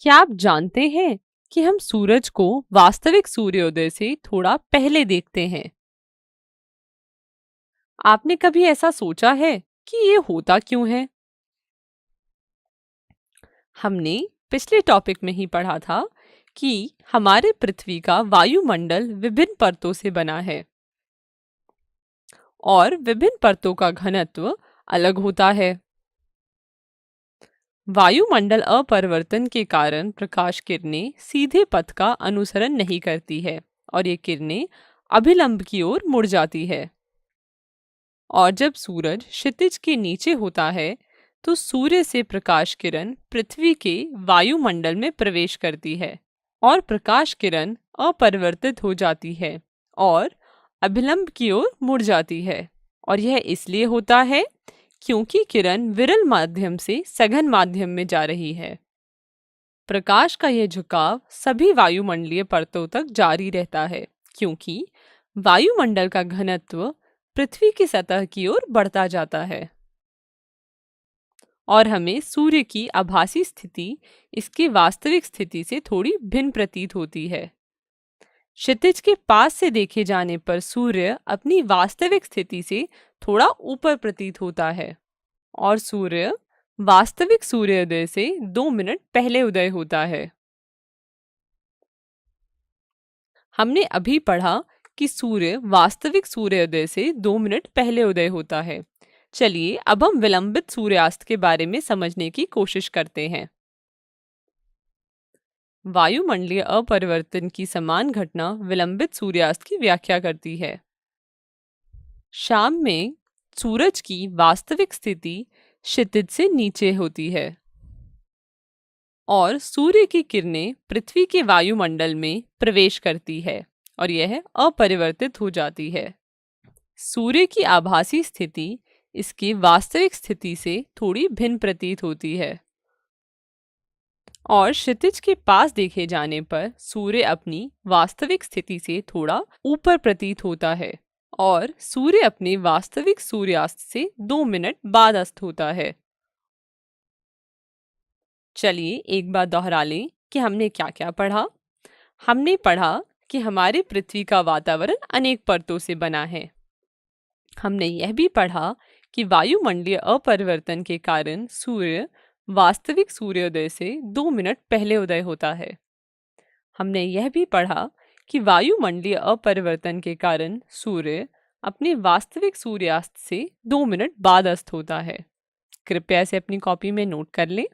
क्या आप जानते हैं कि हम सूरज को वास्तविक सूर्योदय से थोड़ा पहले देखते हैं? आपने कभी ऐसा सोचा है कि ये होता क्यों है? हमने पिछले टॉपिक में ही पढ़ा था कि हमारे पृथ्वी का वायुमंडल विभिन्न परतों से बना है और विभिन्न परतों का घनत्व अलग होता है। वायुमंडल अपरिवर्तन के कारण प्रकाश किरणें सीधे पथ का अनुसरण नहीं करती है और ये किरणें अभिलंब की ओर मुड़ जाती है। और जब सूरज क्षितिज के नीचे होता है तो सूर्य से प्रकाश किरण पृथ्वी के वायुमंडल में प्रवेश करती है और प्रकाश किरण अपरिवर्तित हो जाती है और अभिलंब की ओर मुड़ जाती है। और यह इसलिए होता है क्योंकि किरण विरल माध्यम से सघन माध्यम में जा रही है। प्रकाश का यह झुकाव सभी वायुमंडलीय परतों तक जारी रहता है क्योंकि वायुमंडल का घनत्व पृथ्वी की सतह की ओर बढ़ता जाता है और हमें सूर्य की आभासी स्थिति इसकी वास्तविक स्थिति से थोड़ी भिन्न प्रतीत होती है। क्षितिज के पास से देखे जाने पर सूर्य अपनी वास्तविक स्थिति से थोड़ा ऊपर प्रतीत होता है और सूर्य वास्तविक सूर्योदय से 2 मिनट पहले उदय होता है। हमने अभी पढ़ा कि सूर्य वास्तविक सूर्योदय से 2 मिनट पहले उदय होता है। चलिए अब हम विलंबित सूर्यास्त के बारे में समझने की कोशिश करते हैं। वायुमंडलीय अपरिवर्तन की समान घटना विलंबित सूर्यास्त की व्याख्या करती है। शाम में सूरज की वास्तविक स्थिति क्षितिज से नीचे होती है और सूर्य की किरणें पृथ्वी के वायुमंडल में प्रवेश करती है और यह अपरिवर्तित हो जाती है। सूर्य की आभासी स्थिति इसकी वास्तविक स्थिति से थोड़ी भिन्न प्रतीत होती है और क्षितिज के पास देखे जाने पर सूर्य अपनी वास्तविक स्थिति से थोड़ा ऊपर प्रतीत होता है और सूर्य अपने वास्तविक सूर्यास्त से 2 मिनट बाद अस्त होता है। चलिए एक बार दोहरा लें कि हमने क्या क्या पढ़ा। हमने पढ़ा कि हमारी पृथ्वी का वातावरण अनेक परतों से बना है। हमने यह भी पढ़ा कि वायुमंडलीय अपरिवर्तन के कारण सूर्य वास्तविक सूर्योदय से 2 मिनट पहले उदय होता है। हमने यह भी पढ़ा कि वायुमंडलीय अपरिवर्तन के कारण सूर्य अपने वास्तविक सूर्यास्त से 2 मिनट बाद अस्त होता है। कृपया इसे अपनी कॉपी में नोट कर लें।